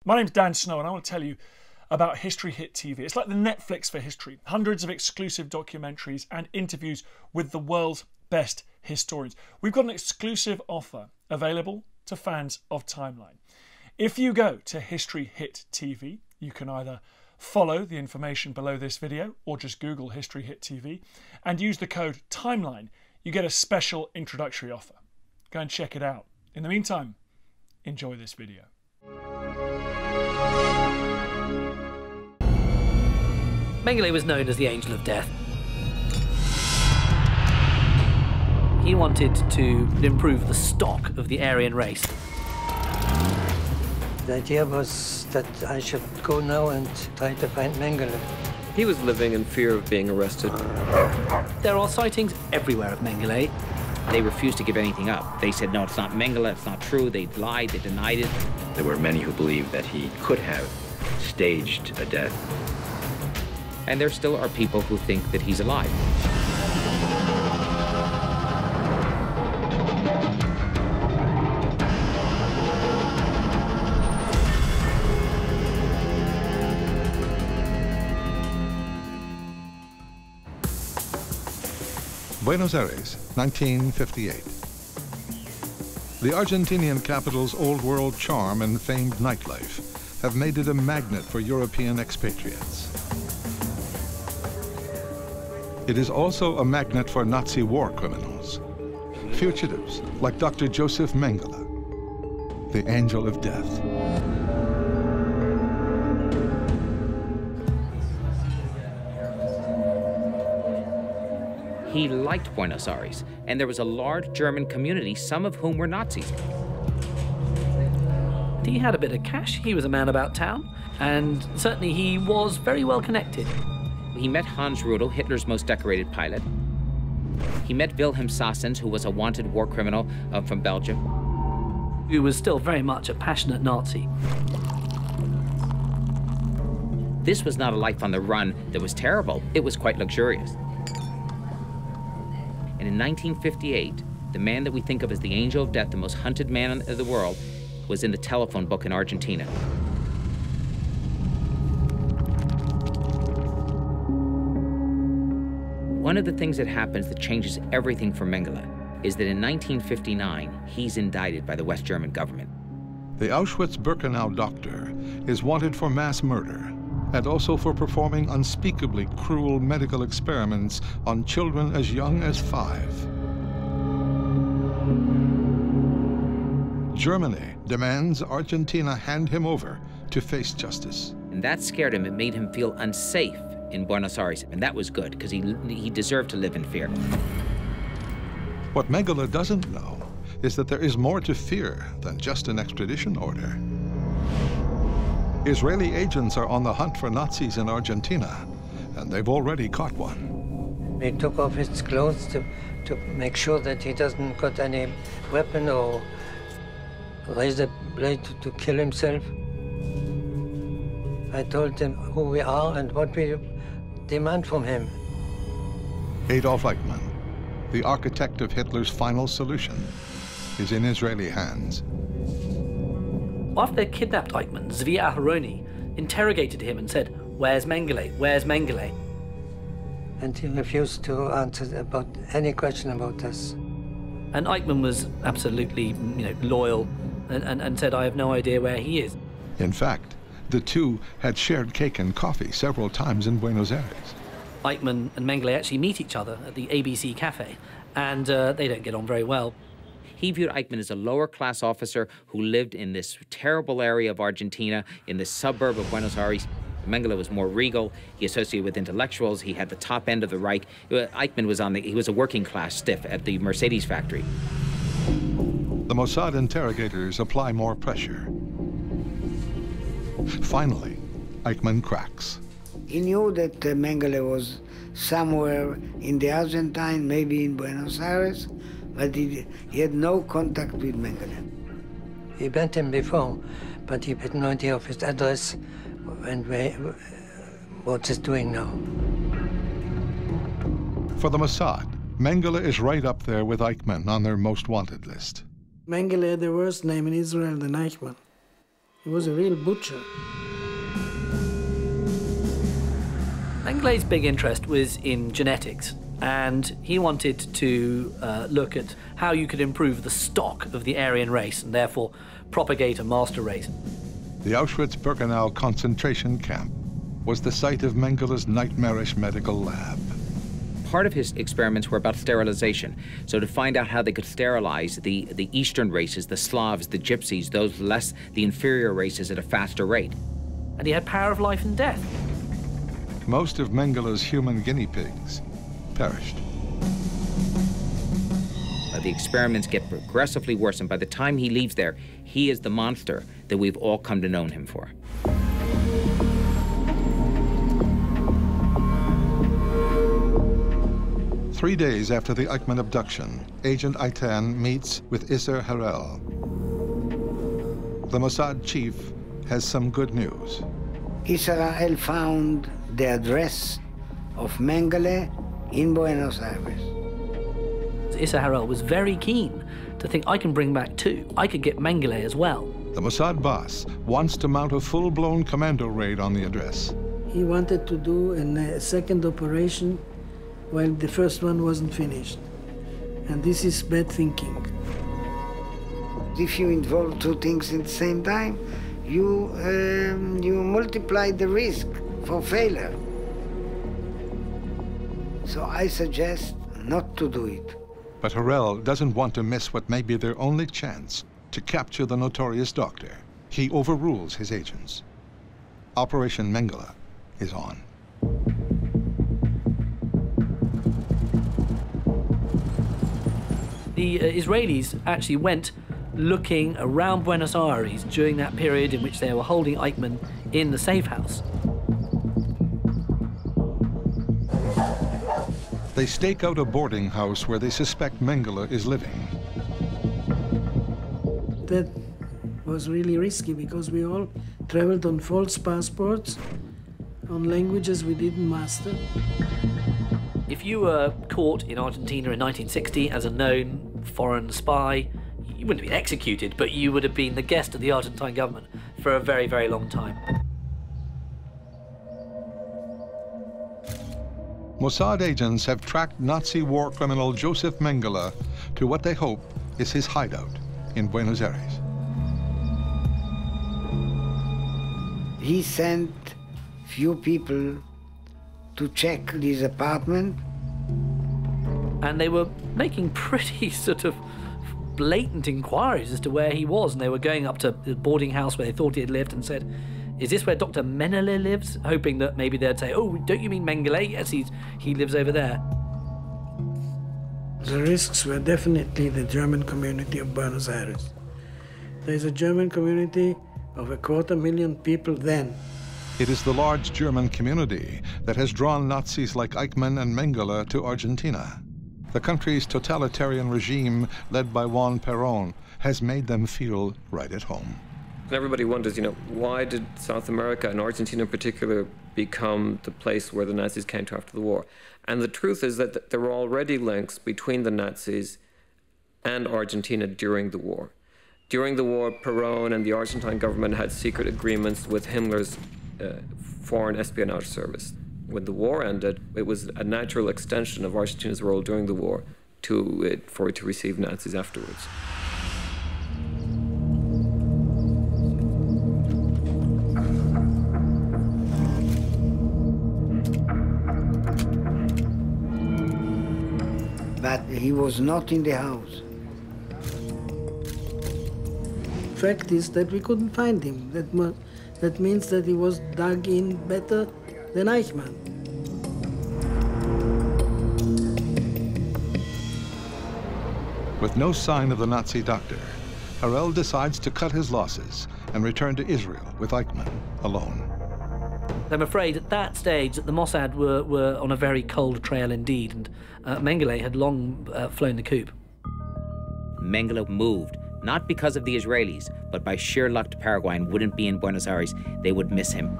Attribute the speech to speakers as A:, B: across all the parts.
A: My name's Dan Snow and I want to tell you about History Hit TV. It's like the Netflix for history. Hundreds of exclusive documentaries and interviews with the world's best historians. We've got an exclusive offer available to fans of Timeline. If you go to History Hit TV, you can either follow the information below this video or just Google History Hit TV and use the code TIMELINE. You get a special introductory offer. Go and check it out. In the meantime, enjoy this video.
B: Mengele was known as the Angel of Death. He wanted to improve the stock of the Aryan race.
C: The idea was that I should go now and try to find Mengele.
D: He was living in fear of being arrested.
B: There are sightings everywhere of Mengele.
E: They refused to give anything up. They said, no, it's not Mengele, it's not true. They lied, they denied it.
F: There were many who believed that he could have staged a death.
E: And there still are people who think that he's alive.
G: Buenos Aires, 1958. The Argentinian capital's old-world charm and famed nightlife have made it a magnet for European expatriates. It is also a magnet for Nazi war criminals, fugitives like Dr. Joseph Mengele, the Angel of Death.
E: He liked Buenos Aires, and there was a large German community, some of whom were Nazis.
B: He had a bit of cash, he was a man about town, and certainly he was very well connected.
E: He met Hans Rudel, Hitler's most decorated pilot. He met Wilhelm Sassens, who was a wanted war criminal from Belgium.
B: Who was still very much a passionate Nazi.
E: This was not a life on the run that was terrible. It was quite luxurious. And in 1958, the man that we think of as the Angel of Death, the most hunted man in the world, was in the telephone book in Argentina. One of the things that happens that changes everything for Mengele is that in 1959, he's indicted by the West German government.
G: The Auschwitz-Birkenau doctor is wanted for mass murder and also for performing unspeakably cruel medical experiments on children as young as 5. Germany demands Argentina hand him over to face justice.
E: And that scared him. It made him feel unsafe in Buenos Aires, and that was good, because he deserved to live in fear.
G: What Mengele doesn't know is that there is more to fear than just an extradition order. Israeli agents are on the hunt for Nazis in Argentina, and they've already caught one.
C: We took off his clothes to make sure that he doesn't got any weapon or razor blade to kill himself. I told him who we are and what we demand from him.
G: Adolf Eichmann, the architect of Hitler's final solution, is in Israeli hands.
B: After they kidnapped Eichmann, Zvi Aharoni interrogated him and said, "Where's Mengele? Where's Mengele?"
C: And he refused to answer about any question about us.
B: And Eichmann was absolutely, loyal and said, "I have no idea where he is."
G: In fact, the two had shared cake and coffee several times in Buenos Aires.
B: Eichmann and Mengele actually meet each other at the ABC cafe, and they don't get on very well.
E: He viewed Eichmann as a lower-class officer who lived in this terrible area of Argentina, in this suburb of Buenos Aires. Mengele was more regal. He associated with intellectuals. He had the top end of the Reich. Eichmann was he was a working-class stiff at the Mercedes factory.
G: The Mossad interrogators apply more pressure. Finally, Eichmann cracks.
H: He knew that Mengele was somewhere in the Argentine, maybe in Buenos Aires, but he had no contact with Mengele.
C: We met him before, but he had no idea of his address and what he's doing now.
G: For the Mossad, Mengele is right up there with Eichmann on their most wanted list.
I: Mengele had the worst name in Israel than Eichmann. He was a real butcher.
B: Mengele's big interest was in genetics, and he wanted to look at how you could improve the stock of the Aryan race and therefore propagate a master race.
G: The Auschwitz-Birkenau concentration camp was the site of Mengele's nightmarish medical lab.
E: Part of his experiments were about sterilization, so to find out how they could sterilize the Eastern races, the Slavs, the Gypsies, the inferior races at a faster rate.
B: And he had power of life and death.
G: Most of Mengele's human guinea pigs perished.
E: The experiments get progressively worse, and by the time he leaves there, he is the monster that we've all come to know him for.
G: Three days after the Eichmann abduction, Agent Aitan meets with Isser Harel. The Mossad chief has some good news.
H: Isser Harel found the address of Mengele in Buenos Aires.
B: Isser Harel was very keen to think, I can bring back two. I could get Mengele as well.
G: The Mossad boss wants to mount a full-blown commando raid on the address.
I: He wanted to do a second operation while the first one wasn't finished. And this is bad thinking.
H: If you involve two things at the same time, you multiply the risk for failure. So I suggest not to do it.
G: But Harel doesn't want to miss what may be their only chance to capture the notorious doctor. He overrules his agents. Operation Mengele is on.
B: The Israelis actually went looking around Buenos Aires during that period in which they were holding Eichmann in the safe house.
G: They stake out a boarding house where they suspect Mengele is living.
I: That was really risky because we all traveled on false passports, on languages we didn't master.
B: If you were caught in Argentina in 1960 as a known foreign spy, you wouldn't have been executed, but you would have been the guest of the Argentine government for a very, very long time.
G: Mossad agents have tracked Nazi war criminal Joseph Mengele to what they hope is his hideout in Buenos Aires.
H: He sent few people to check his apartment.
B: And they were making pretty sort of blatant inquiries as to where he was, and they were going up to the boarding house where they thought he had lived and said, is this where Dr. Mengele lives? Hoping that maybe they'd say, oh, don't you mean Mengele? Yes, he lives over there.
I: The risks were definitely the German community of Buenos Aires. There's a German community of 250,000 people then.
G: It is the large German community that has drawn Nazis like Eichmann and Mengele to Argentina. The country's totalitarian regime, led by Juan Perón, has made them feel right at home.
D: Everybody wonders, why did South America, and Argentina in particular, become the place where the Nazis came to after the war? And the truth is that there were already links between the Nazis and Argentina during the war. During the war, Perón and the Argentine government had secret agreements with Himmler's foreign espionage service. When the war ended, it was a natural extension of Argentina's role during the war for it to receive Nazis afterwards.
H: But he was not in the house.
I: Fact is that we couldn't find him. That means that he was dug in better than Eichmann.
G: With no sign of the Nazi doctor, Harel decides to cut his losses and return to Israel with Eichmann alone.
B: I'm afraid at that stage that the Mossad were on a very cold trail indeed, and Mengele had long flown the coop.
E: Mengele moved, not because of the Israelis, but by sheer luck to Paraguay, and wouldn't be in Buenos Aires. They would miss him.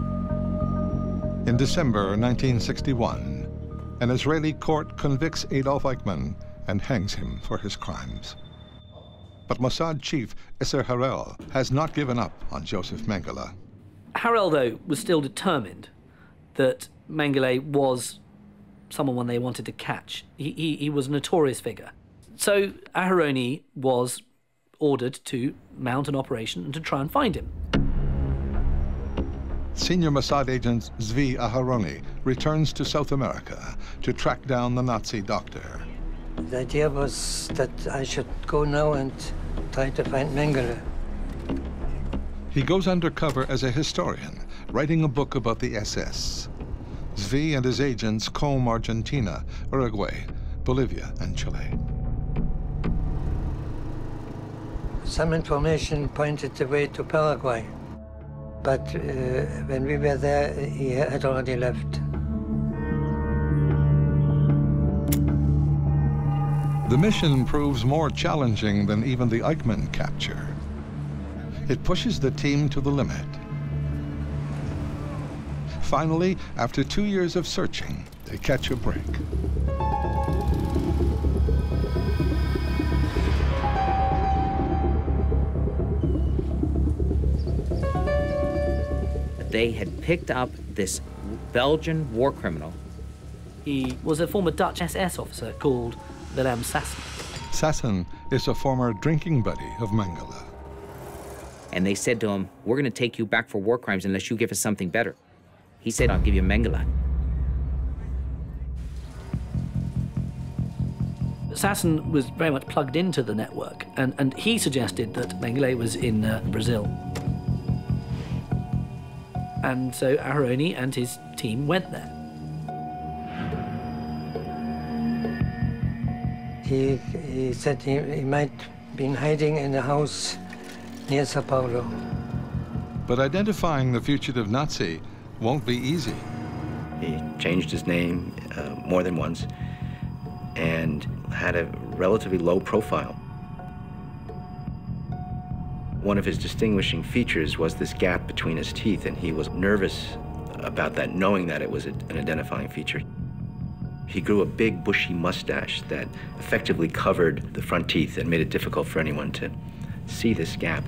G: In December 1961, an Israeli court convicts Adolf Eichmann and hangs him for his crimes. But Mossad chief Isser Harel has not given up on Joseph Mengele.
B: Harel, though, was still determined that Mengele was someone they wanted to catch. He was a notorious figure. So Aharoni was ordered to mount an operation and to try and find him.
G: Senior Mossad agent Zvi Aharoni returns to South America to track down the Nazi doctor.
C: The idea was that I should go now and try to find Mengele.
G: He goes undercover as a historian, writing a book about the SS. Zvi and his agents comb Argentina, Uruguay, Bolivia, and Chile.
C: Some information pointed the way to Paraguay, but when we were there, he had already left.
G: The mission proves more challenging than even the Eichmann capture. It pushes the team to the limit. Finally, after 2 years of searching, they catch a break.
E: They had picked up this Belgian war criminal.
B: He was a former Dutch SS officer called Willem Sassen.
G: Sassen is a former drinking buddy of Mengele.
E: And they said to him, "We're going to take you back for war crimes unless you give us something better." He said, "I'll give you Mengele."
B: Sassen was very much plugged into the network, and he suggested that Mengele was in Brazil. And so Aharoni and his team went there.
C: He said he might be hiding in a house near Sao Paulo.
G: But identifying the fugitive Nazi won't be easy.
F: He changed his name more than once and had a relatively low profile. One of his distinguishing features was this gap between his teeth, and he was nervous about that, knowing that it was an identifying feature. He grew a big, bushy mustache that effectively covered the front teeth and made it difficult for anyone to see this gap.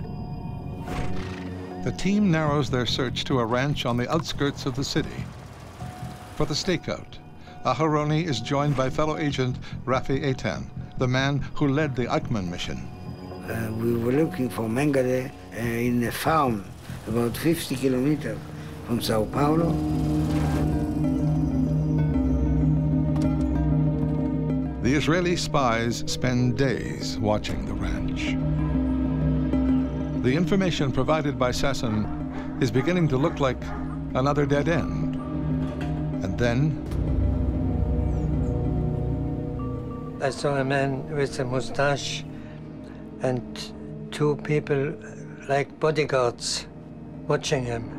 G: The team narrows their search to a ranch on the outskirts of the city. For the stakeout, Aharoni is joined by fellow agent Rafi Eitan, the man who led the Eichmann mission.
H: We were looking for Mengele in a farm about 50 kilometers from Sao Paulo.
G: The Israeli spies spend days watching the ranch. The information provided by Sassen is beginning to look like another dead end. And then
C: I saw a man with a mustache and two people like bodyguards watching him.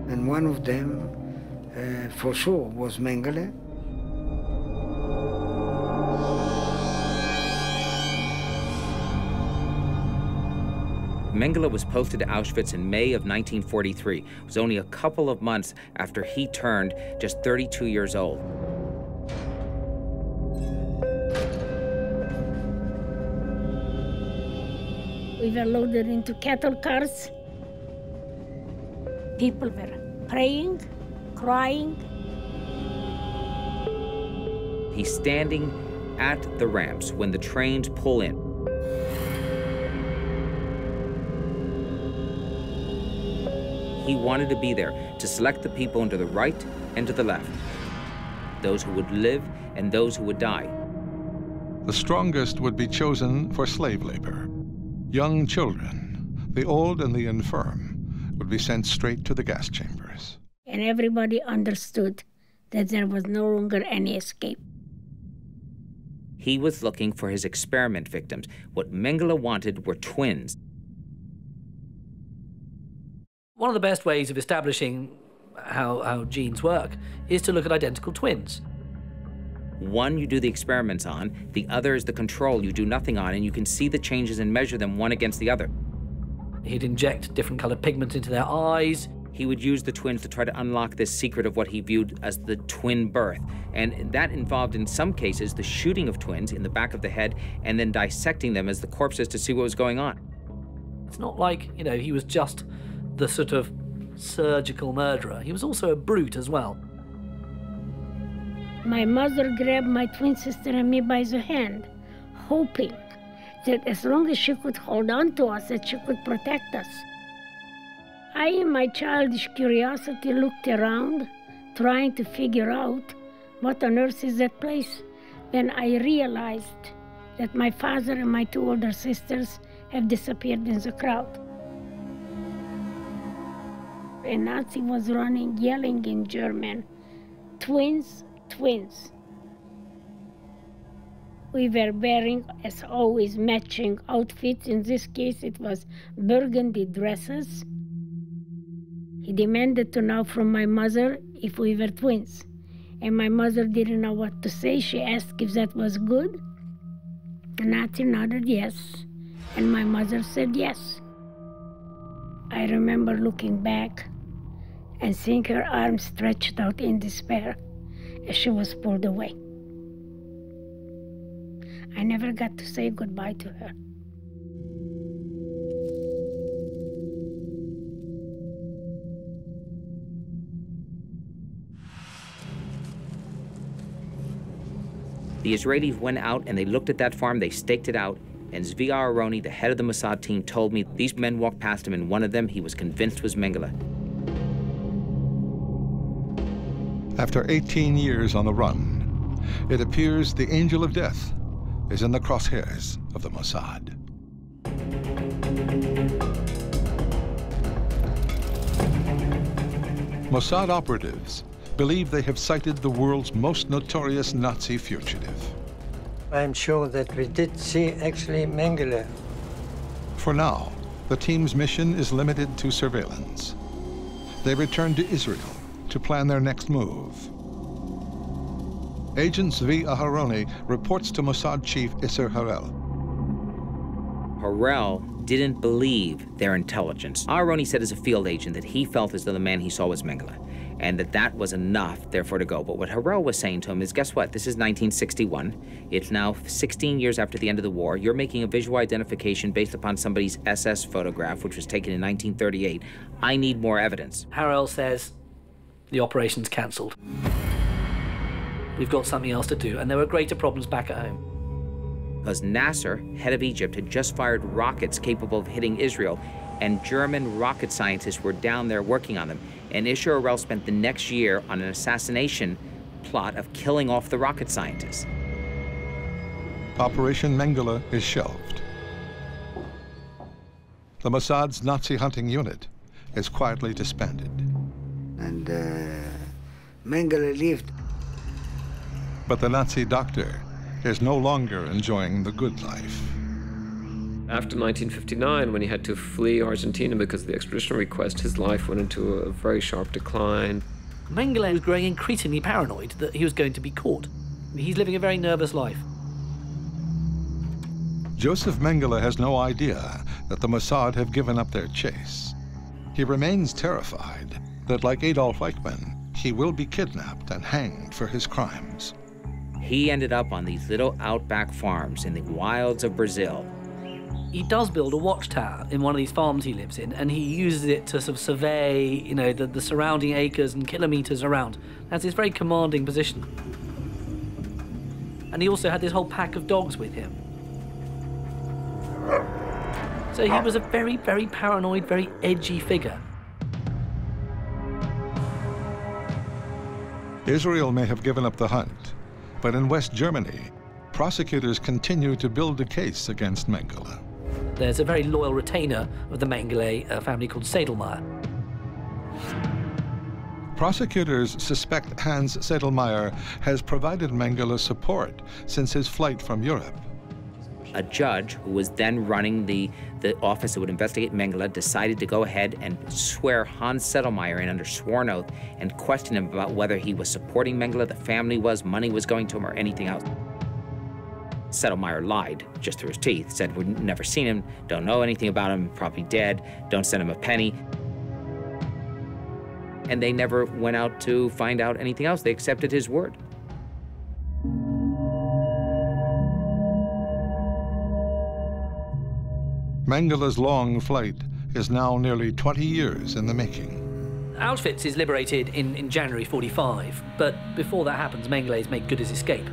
H: And one of them, for sure, was Mengele.
E: Mengele was posted to Auschwitz in May of 1943. It was only a couple of months after he turned just 32 years old.
J: We were loaded into cattle cars. People were praying, crying.
E: He's standing at the ramps when the trains pull in. He wanted to be there to select the people into the right and to the left, those who would live and those who would die.
G: the strongest would be chosen for slave labor. Young children, the old and the infirm, would be sent straight to the gas chambers.
J: And everybody understood that there was no longer any escape.
E: He was looking for his experiment victims. What Mengele wanted were twins.
B: One of the best ways of establishing how genes work is to look at identical twins.
E: One you do the experiments on, the other is the control you do nothing on, and you can see the changes and measure them one against the other.
B: He'd inject different colored pigment into their eyes.
E: He would use the twins to try to unlock this secret of what he viewed as the twin birth. And that involved, in some cases, the shooting of twins in the back of the head and then dissecting them as the corpses to see what was going on.
B: It's not like, you know, he was just the sort of surgical murderer. He was also a brute as well.
J: My mother grabbed my twin sister and me by the hand, hoping that as long as she could hold on to us, that she could protect us. I, in my childish curiosity, looked around, trying to figure out what on earth is that place. Then I realized that my father and my two older sisters have disappeared in the crowd. A Nazi was running, yelling in German, "Twins, twins." We were wearing, as always, matching outfits. In this case, it was burgundy dresses. He demanded to know from my mother if we were twins. And my mother didn't know what to say. She asked if that was good. The Nazi nodded yes, and my mother said yes. I remember looking back and seeing her arms stretched out in despair as she was pulled away. I never got to say goodbye to her.
E: The Israelis went out and they looked at that farm, they staked it out, and Zvi Aharoni, the head of the Mossad team, told me these men walked past him, and one of them he was convinced was Mengele.
G: After 18 years on the run, it appears the angel of death is in the crosshairs of the Mossad. Mossad operatives believe they have sighted the world's most notorious Nazi fugitive.
C: I'm sure that we did see actually Mengele.
G: For now, the team's mission is limited to surveillance. They return to Israel to plan their next move. Agent Zvi Aharoni reports to Mossad chief Isser Harel.
E: Harel didn't believe their intelligence. Aharoni said as a field agent that he felt as though the man he saw was Mengele, and that was enough, therefore, to go. But what Harel was saying to him is, guess what? This is 1961. It's now 16 years after the end of the war. You're making a visual identification based upon somebody's SS photograph, which was taken in 1938. I need more evidence.
B: Harel says, the operation's cancelled. We've got something else to do, and there were greater problems back at home.
E: Because Nasser, head of Egypt, had just fired rockets capable of hitting Israel, and German rocket scientists were down there working on them. And Isser Harel spent the next year on an assassination plot of killing off the rocket scientists.
G: Operation Mengele is shelved. The Mossad's Nazi hunting unit is quietly disbanded.
H: And Mengele lived.
G: But the Nazi doctor is no longer enjoying the good life.
D: After 1959, when he had to flee Argentina because of the extradition request, his life went into a very sharp decline.
B: Mengele was growing increasingly paranoid that he was going to be caught. He's living a very nervous life.
G: Joseph Mengele has no idea that the Mossad have given up their chase. He remains terrified that, like Adolf Eichmann, he will be kidnapped and hanged for his crimes.
E: He ended up on these little outback farms in the wilds of Brazil.
B: He does build a watchtower in one of these farms he lives in, and he uses it to sort of survey, you know, the surrounding acres and kilometers around. That's his very commanding position. And he also had this whole pack of dogs with him. So he was a very, very paranoid, very edgy figure.
G: Israel may have given up the hunt, but in West Germany, prosecutors continue to build a case against Mengele.
B: There's a very loyal retainer of the Mengele family called Sedlmayr.
G: Prosecutors suspect Hans Sedlmayr has provided Mengele support since his flight from Europe.
E: A judge who was then running the office that would investigate Mengele decided to go ahead and swear Hans Sedlmayr in under sworn oath and question him about whether he was supporting Mengele, the family was, money was going to him, or anything else. Sedlmayr lied just through his teeth, said we'd never seen him, don't know anything about him, probably dead, don't send him a penny. And they never went out to find out anything else. They accepted his word.
G: Mengele's long flight is now nearly 20 years in the making.
B: Auschwitz is liberated in January 45, but before that happens, Mengele's made good his escape.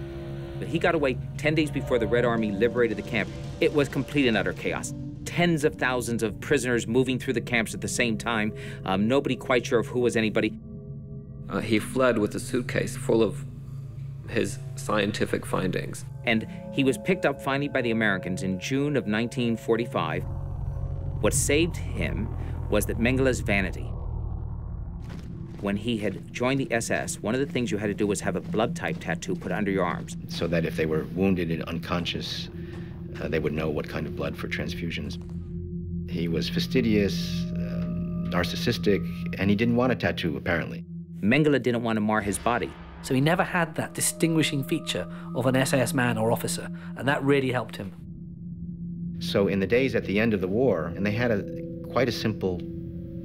E: But he got away 10 days before the Red Army liberated the camp. It was complete and utter chaos. Tens of thousands of prisoners moving through the camps at the same time. Nobody quite sure of who was anybody.
D: He fled with a suitcase full of his scientific findings.
E: And he was picked up finally by the Americans in June of 1945. What saved him was that Mengele's vanity. When he had joined the SS, one of the things you had to do was have a blood type tattoo put under your arms.
F: So that if they were wounded and unconscious, they would know what kind of blood for transfusions. He was fastidious, narcissistic, and he didn't want a tattoo, apparently.
E: Mengele didn't want to mar his body.
B: So he never had that distinguishing feature of an SS man or officer, and that really helped him.
F: So in the days at the end of the war, and they had quite a simple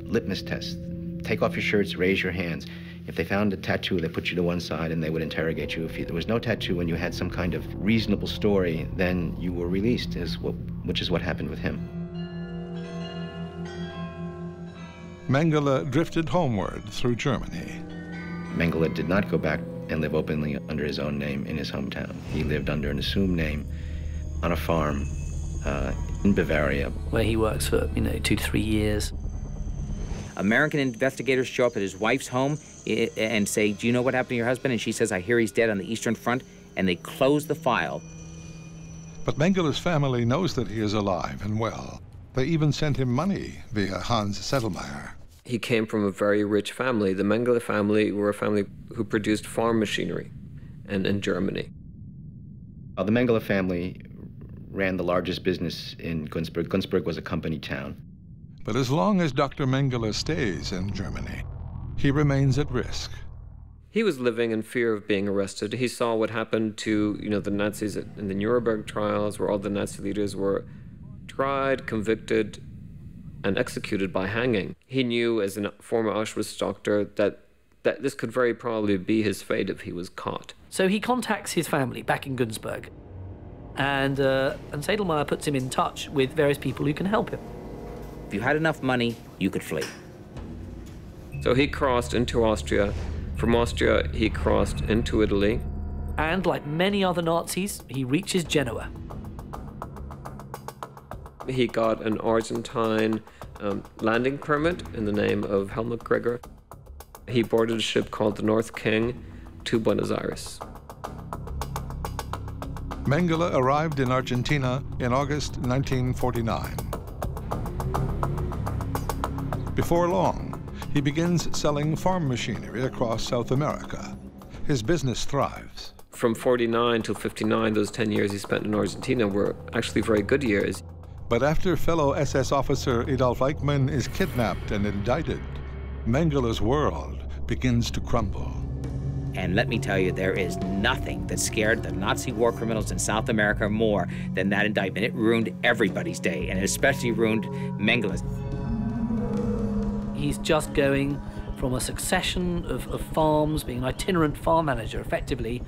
F: litmus test. Take off your shirts, raise your hands. If they found a tattoo, they put you to one side and they would interrogate you. If there was no tattoo and you had some kind of reasonable story, then you were released, which is what happened with him.
G: Mengele drifted homeward through Germany.
F: Mengele did not go back and live openly under his own name in his hometown. He lived under an assumed name on a farm in Bavaria.
B: Where he works for, 2 to 3 years.
E: American investigators show up at his wife's home and say, "Do you know what happened to your husband?" And she says, "I hear he's dead on the Eastern Front." And they close the file.
G: But Mengele's family knows that he is alive and well. They even sent him money via Hans Sedlmayr.
D: He came from a very rich family. The Mengele family were a family who produced farm machinery in Germany.
F: The Mengele family ran the largest business in Günzburg. Günzburg was a company town.
G: But as long as Dr. Mengele stays in Germany, he remains at risk.
D: He was living in fear of being arrested. He saw what happened to, the Nazis in the Nuremberg trials, where all the Nazi leaders were tried, convicted, and executed by hanging. He knew, as a former Auschwitz doctor, that this could very probably be his fate if he was caught.
B: So he contacts his family back in Günzburg, and Sedlmayr puts him in touch with various people who can help him.
E: If you had enough money, you could flee.
D: So he crossed into Austria. From Austria, he crossed into Italy.
B: And like many other Nazis, he reaches Genoa.
D: He got an Argentine landing permit in the name of Helmut Gregor. He boarded a ship called the North King to Buenos Aires.
G: Mengele arrived in Argentina in August 1949. Before long, he begins selling farm machinery across South America. His business thrives.
D: From 49 till 59, those 10 years he spent in Argentina were actually very good years.
G: But after fellow SS officer Adolf Eichmann is kidnapped and indicted, Mengele's world begins to crumble.
E: And let me tell you, there is nothing that scared the Nazi war criminals in South America more than that indictment. It ruined everybody's day, and it especially ruined Mengele's.
B: He's just going from a succession of farms, being an itinerant farm manager, effectively,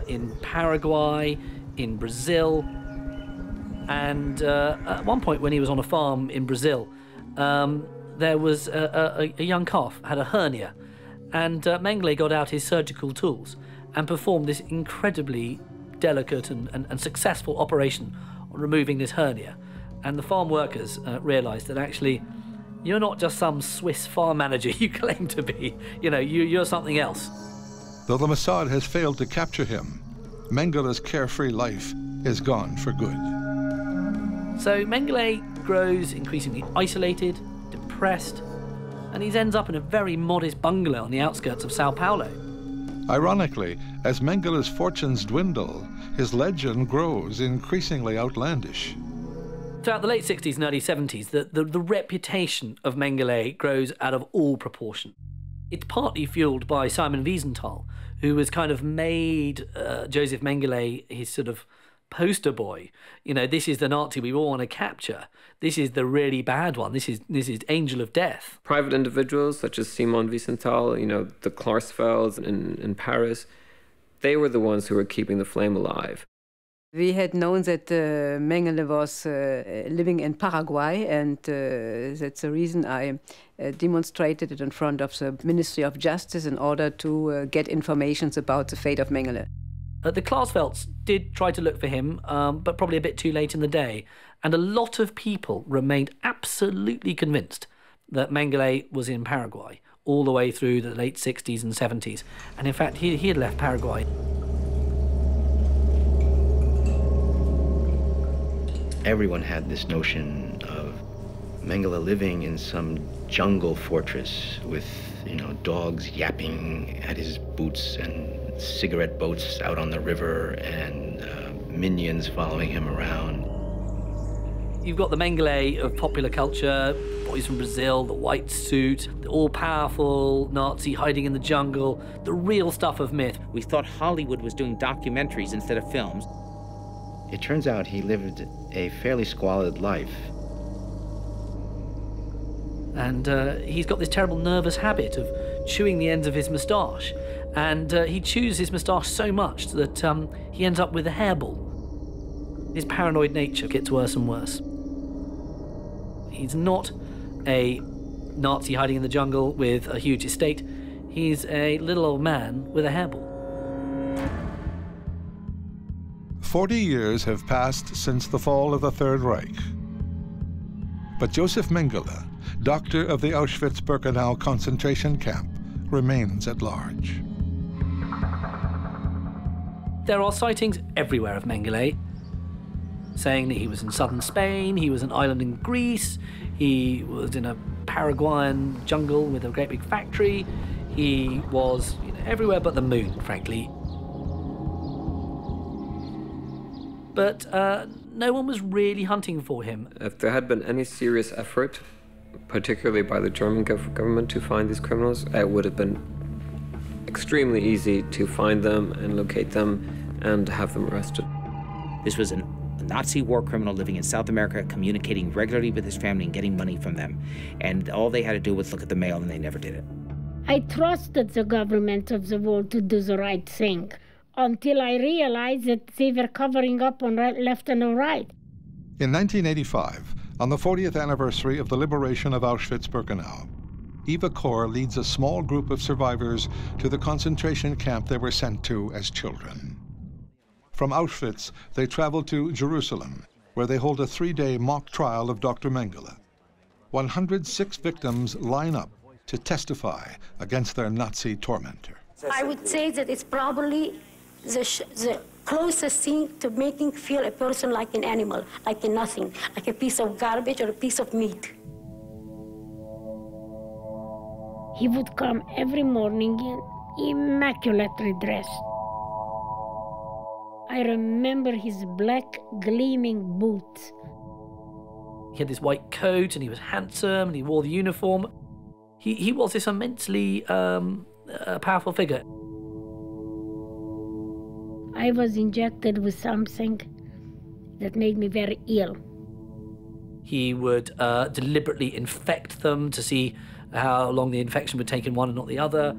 B: in Paraguay, in Brazil. And at one point when he was on a farm in Brazil, there was a young calf, had a hernia. And Mengele got out his surgical tools and performed this incredibly delicate and successful operation on removing this hernia. And the farm workers realized that actually, you're not just some Swiss farm manager you claim to be. You're something else.
G: Though the Mossad has failed to capture him, Mengele's carefree life is gone for good.
B: So Mengele grows increasingly isolated, depressed, and he ends up in a very modest bungalow on the outskirts of Sao Paulo.
G: Ironically, as Mengele's fortunes dwindle, his legend grows increasingly outlandish.
B: Throughout the late 60s and early 70s, the reputation of Mengele grows out of all proportion. It's partly fueled by Simon Wiesenthal, who has kind of made Joseph Mengele his sort of poster boy. You know, this is the Nazi we all want to capture. This is the really bad one. This is Angel of Death.
D: Private individuals such as Simon Wiesenthal, you know, the Klarsfelds in Paris, they were the ones who were keeping the flame alive.
K: We had known that Mengele was living in Paraguay, and that's the reason I demonstrated it in front of the Ministry of Justice in order to get information about the fate of Mengele.
B: The Klarsfelds did try to look for him, but probably a bit too late in the day. And a lot of people remained absolutely convinced that Mengele was in Paraguay all the way through the late 60s and 70s. And in fact, he had left Paraguay.
F: Everyone had this notion of Mengele living in some jungle fortress with, you know, dogs yapping at his boots and cigarette boats out on the river and minions following him around.
B: You've got the Mengele of popular culture, boys from Brazil, the white suit, the all-powerful Nazi hiding in the jungle, the real stuff of myth.
E: We thought Hollywood was doing documentaries instead of films.
F: It turns out he lived a fairly squalid life.
B: And he's got this terrible nervous habit of chewing the ends of his moustache. And he chews his moustache so much that he ends up with a hairball. His paranoid nature gets worse and worse. He's not a Nazi hiding in the jungle with a huge estate. He's a little old man with a hairball.
G: 40 years have passed since the fall of the Third Reich. But Joseph Mengele, doctor of the Auschwitz-Birkenau concentration camp, remains at large.
B: There are sightings everywhere of Mengele, saying that he was in southern Spain, he was an island in Greece, he was in a Paraguayan jungle with a great big factory, he was, you know, everywhere but the moon, frankly. But no one was really hunting for him.
D: If there had been any serious effort, particularly by the German government, to find these criminals, it would have been extremely easy to find them and locate them and have them arrested.
E: This was a Nazi war criminal living in South America, communicating regularly with his family and getting money from them. And all they had to do was look at the mail, and they never did it.
J: I trusted the government of the world to do the right thing, until I realized that they were covering up on left and on right.
G: In 1985, on the 40th anniversary of the liberation of Auschwitz-Birkenau, Eva Kor leads a small group of survivors to the concentration camp they were sent to as children. From Auschwitz, they travel to Jerusalem, where they hold a 3-day mock trial of Dr. Mengele. 106 victims line up to testify against their Nazi tormentor.
L: I would say that it's probably the closest thing to making feel a person like an animal, like a nothing, like a piece of garbage or a piece of meat.
J: He would come every morning immaculately dressed. I remember his black, gleaming boots.
B: He had this white coat, and he was handsome, and he wore the uniform. He was this immensely powerful figure.
J: I was injected with something that made me very ill.
B: He would deliberately infect them to see how long the infection would take in one and not the other.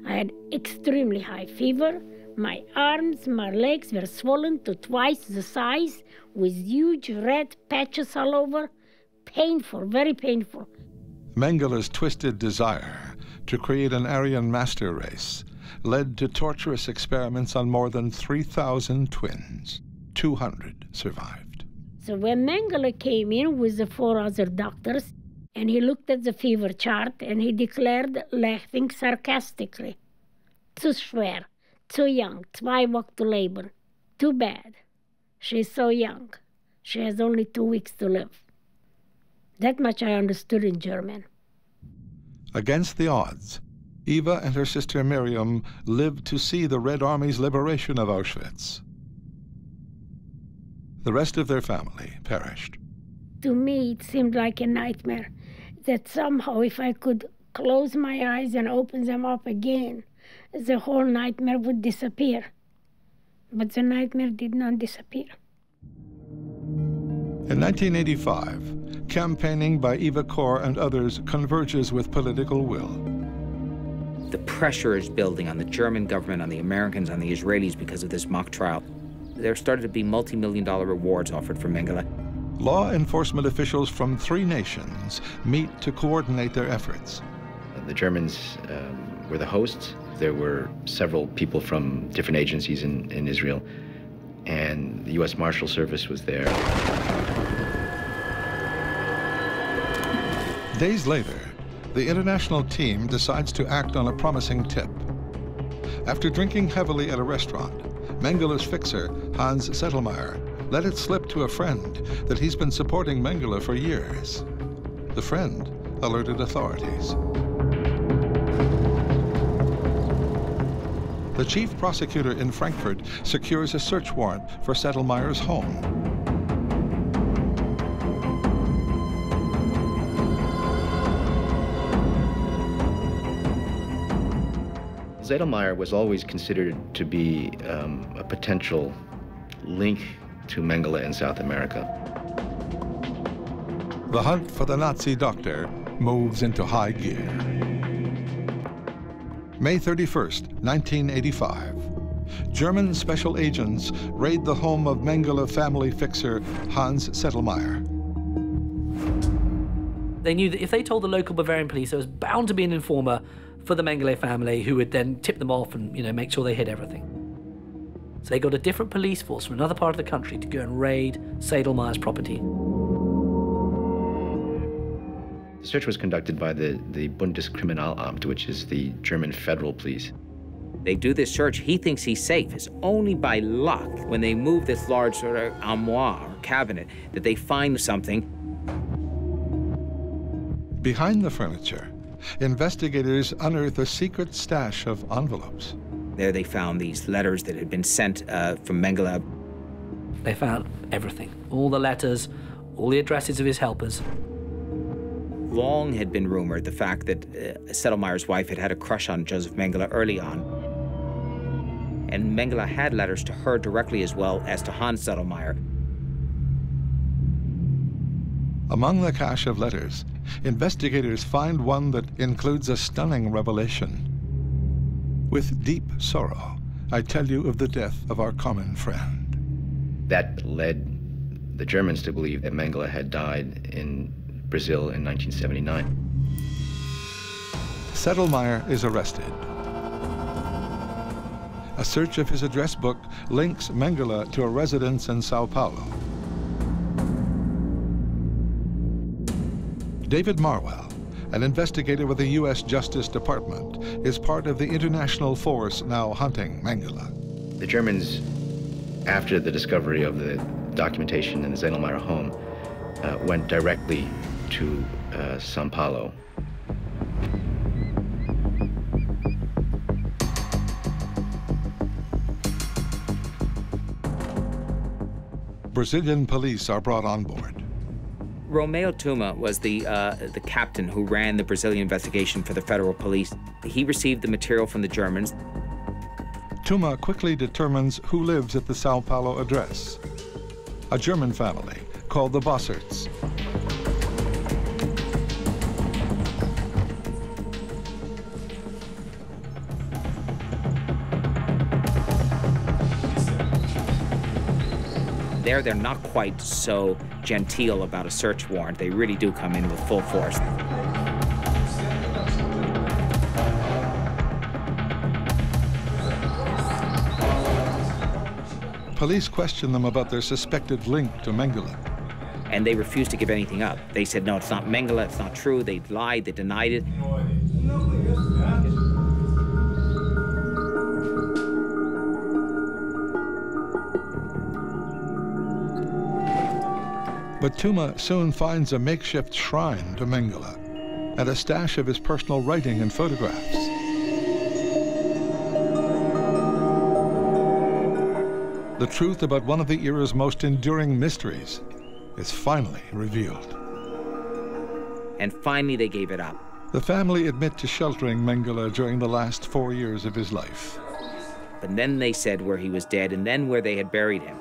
J: I had extremely high fever. My arms, my legs were swollen to twice the size, with huge red patches all over. Painful, very painful.
G: Mengele's twisted desire to create an Aryan master race led to torturous experiments on more than 3,000 twins. 200 survived.
J: So when Mengele came in with the 4 other doctors, and he looked at the fever chart, and he declared, laughing sarcastically, "Too schwer, too young, 2 Wochen to labor. Too bad. She's so young. She has only 2 weeks to live." That much I understood in German.
G: Against the odds, Eva and her sister Miriam lived to see the Red Army's liberation of Auschwitz. The rest of their family perished.
J: To me, it seemed like a nightmare, that somehow if I could close my eyes and open them up again, the whole nightmare would disappear. But the nightmare did not disappear.
G: In 1985, campaigning by Eva Kor and others converges with political will.
E: The pressure is building on the German government, on the Americans, on the Israelis because of this mock trial. There started to be multi-million-dollar rewards offered for Mengele.
G: Law enforcement officials from 3 nations meet to coordinate their efforts.
F: The Germans were the hosts. There were several people from different agencies in Israel, and the U.S. Marshal Service was there.
G: Days later, the international team decides to act on a promising tip. After drinking heavily at a restaurant, Mengele's fixer, Hans Settelmeyer, let it slip to a friend that he's been supporting Mengele for years. The friend alerted authorities. The chief prosecutor in Frankfurt secures a search warrant for Settelmeyer's home.
F: Settelmeyer was always considered to be a potential link to Mengele in South America.
G: The hunt for the Nazi doctor moves into high gear. May 31st, 1985. German special agents raid the home of Mengele family fixer Hans Settelmeyer.
B: They knew that if they told the local Bavarian police, there was bound to be an informer for the Mengele family who would then tip them off and, make sure they hid everything. So they got a different police force from another part of the country to go and raid Settelmeyer's property.
F: The search was conducted by the Bundeskriminalamt, which is the German federal police.
E: They do this search. He thinks he's safe. It's only by luck, when they move this large sort of armoire or cabinet, that they find something.
G: Behind the furniture, investigators unearth a secret stash of envelopes.
E: There they found these letters that had been sent from Mengele.
B: They found everything. All the letters, all the addresses of his helpers.
E: Long had been rumored the fact that Settelmeyer's wife had a crush on Joseph Mengele early on. And Mengele had letters to her directly as well as to Hans Settelmeyer.
G: Among the cache of letters, investigators find one that includes a stunning revelation. With deep sorrow, I tell you of the death of our common friend.
F: That led the Germans to believe that Mengele had died in Brazil in 1979.
G: Settelmeyer is arrested. A search of his address book links Mengele to a residence in Sao Paulo. David Marwell, an investigator with the U.S. Justice Department, is part of the international force now hunting Mengele.
F: The Germans, after the discovery of the documentation in the Settelmeyer home, went directly to Sao Paulo.
G: Brazilian police are brought on board.
E: Romeo Tuma was the captain who ran the Brazilian investigation for the federal police. He received the material from the Germans.
G: Tuma quickly determines who lives at the Sao Paulo address. A German family called the Bosserts.
E: There, they're not quite so genteel about a search warrant. They really do come in with full force.
G: Police question them about their suspected link to Mengele.
E: And they refused to give anything up. They said, no, it's not Mengele, it's not true. They lied, they denied it.
G: But Tuma soon finds a makeshift shrine to Mengele and a stash of his personal writing and photographs. The truth about one of the era's most enduring mysteries is finally revealed.
E: And finally they gave it up.
G: The family admit to sheltering Mengele during the last 4 years of his life.
E: And then they said where he was dead, and then where they had buried him.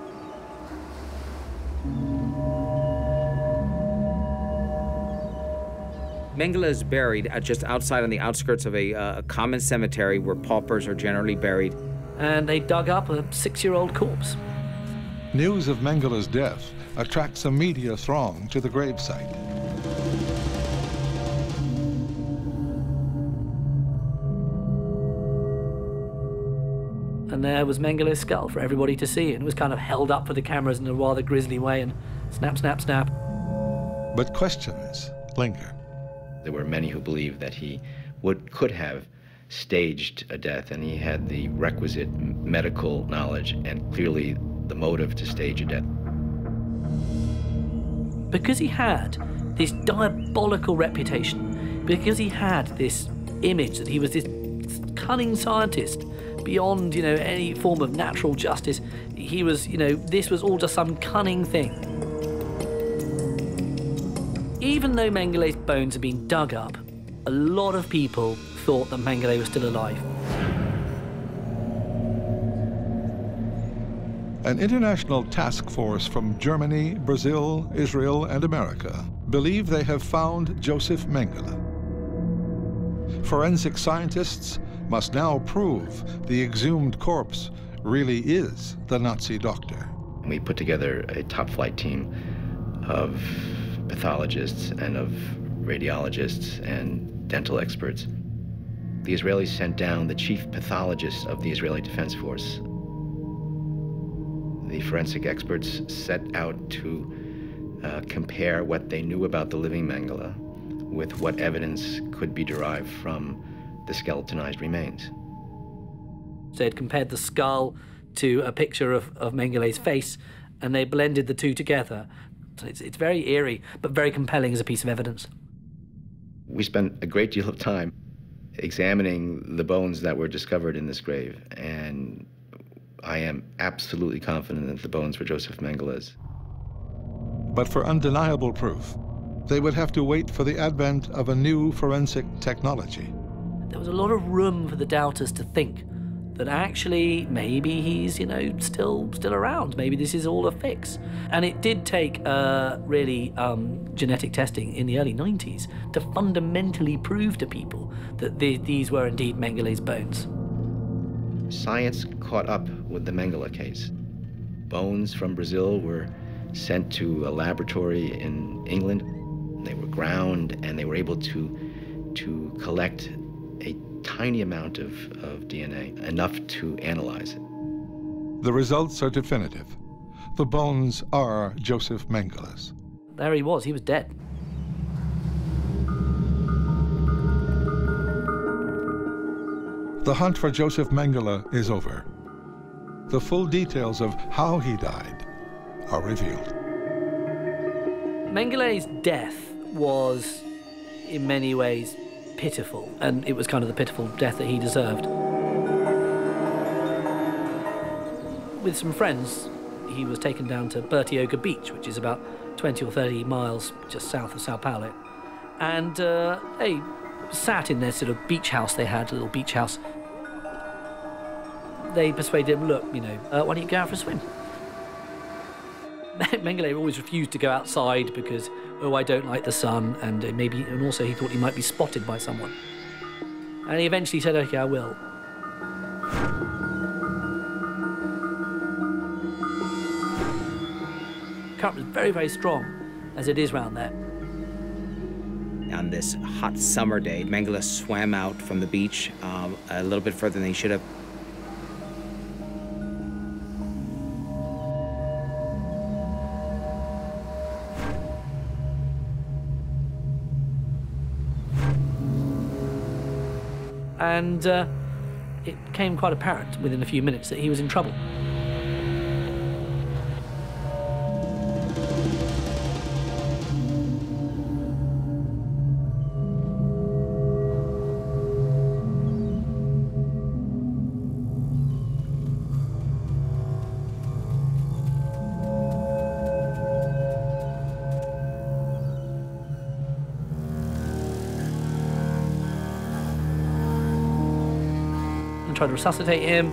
E: Mengele is buried just outside on the outskirts of a common cemetery where paupers are generally buried.
B: And they dug up a 6-year-old corpse.
G: News of Mengele's death attracts a media throng to the gravesite.
B: And there was Mengele's skull for everybody to see, and it was kind of held up for the cameras in a rather grisly way, and snap, snap, snap.
G: But questions linger.
F: There were many who believed that he could have staged a death, and he had the requisite medical knowledge and clearly the motive to stage a death.
B: Because he had this diabolical reputation, because he had this image that he was this cunning scientist beyond, any form of natural justice, he was, this was all just some cunning thing. Even though Mengele's bones had been dug up, a lot of people thought that Mengele was still alive.
G: An international task force from Germany, Brazil, Israel, and America believe they have found Joseph Mengele. Forensic scientists must now prove the exhumed corpse really is the Nazi doctor.
F: We put together a top-flight team of pathologists and of radiologists and dental experts. The Israelis sent down the chief pathologist of the Israeli Defense Force. The forensic experts set out to compare what they knew about the living Mengele with what evidence could be derived from the skeletonized remains.
B: They had compared the skull to a picture of Mengele's face, and they blended the two together. So it's very eerie, but very compelling as a piece of evidence.
F: We spent a great deal of time examining the bones that were discovered in this grave, and I am absolutely confident that the bones were Joseph Mengele's.
G: But for undeniable proof, they would have to wait for the advent of a new forensic technology.
B: There was a lot of room for the doubters to think that actually maybe he's, still around. Maybe this is all a fix. And it did take really genetic testing in the early 90s to fundamentally prove to people that these were indeed Mengele's bones.
F: Science caught up with the Mengele case. Bones from Brazil were sent to a laboratory in England. They were ground, and they were able to collect a tiny amount of DNA, enough to analyze it.
G: The results are definitive. The bones are Joseph Mengele's.
B: There he was dead.
G: The hunt for Joseph Mengele is over. The full details of how he died are revealed.
B: Mengele's death was, in many ways, pitiful, and it was kind of the pitiful death that he deserved. With some friends, he was taken down to Bertioga Beach, which is about 20 or 30 miles just south of Sao Paulo, and they sat in their sort of beach house they had, a little beach house. They persuaded him, look, why don't you go out for a swim? Mengele always refused to go outside because, I don't like the sun, and also he thought he might be spotted by someone. And he eventually said, okay, I will. Current was very, very strong, as it is round there.
E: On this hot summer day, Mengele swam out from the beach a little bit further than he should have.
B: And it became quite apparent within a few minutes that he was in trouble. Tried to resuscitate him.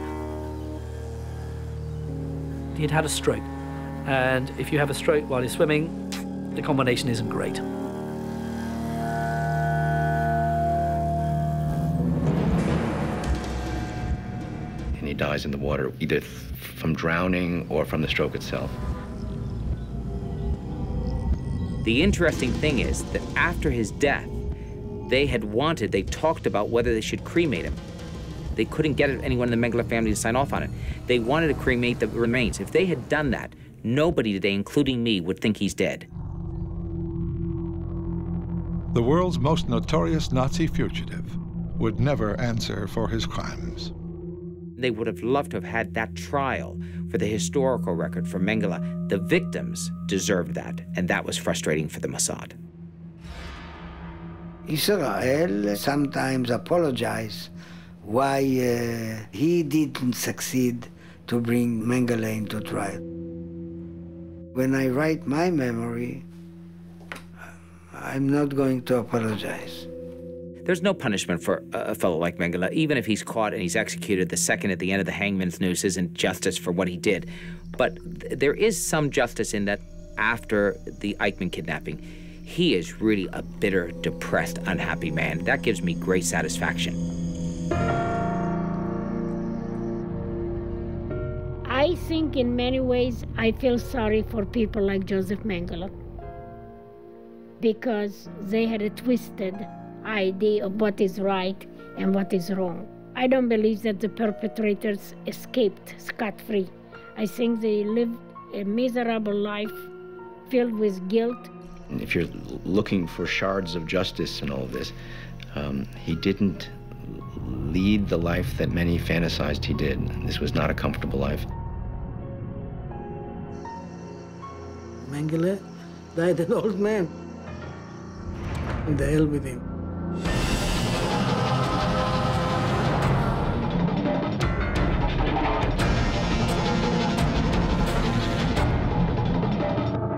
B: he'd had a stroke. And if you have a stroke while you're swimming, the combination isn't great.
F: And he dies in the water, either from drowning or from the stroke itself.
E: The interesting thing is that after his death, they talked about whether they should cremate him. They couldn't get anyone in the Mengele family to sign off on it. They wanted to cremate the remains. If they had done that, nobody today, including me, would think he's dead.
G: The world's most notorious Nazi fugitive would never answer for his crimes.
E: They would have loved to have had that trial for the historical record for Mengele. The victims deserved that, and that was frustrating for the Mossad.
H: Israel sometimes apologizes why he didn't succeed to bring Mengele into trial. When I write my memory, I'm not going to apologize.
E: There's no punishment for a fellow like Mengele. Even if he's caught and he's executed, the second at the end of the hangman's noose isn't justice for what he did. But there is some justice in that after the Eichmann kidnapping, he is really a bitter, depressed, unhappy man. That gives me great satisfaction.
J: I think in many ways I feel sorry for people like Joseph Mengele, because they had a twisted idea of what is right and what is wrong. I don't believe that the perpetrators escaped scot-free. I think they lived a miserable life filled with guilt.
F: If you're looking for shards of justice in all of this, he didn't lead the life that many fantasized he did. This was not a comfortable life.
I: Mengele died an old man. And the hell with him.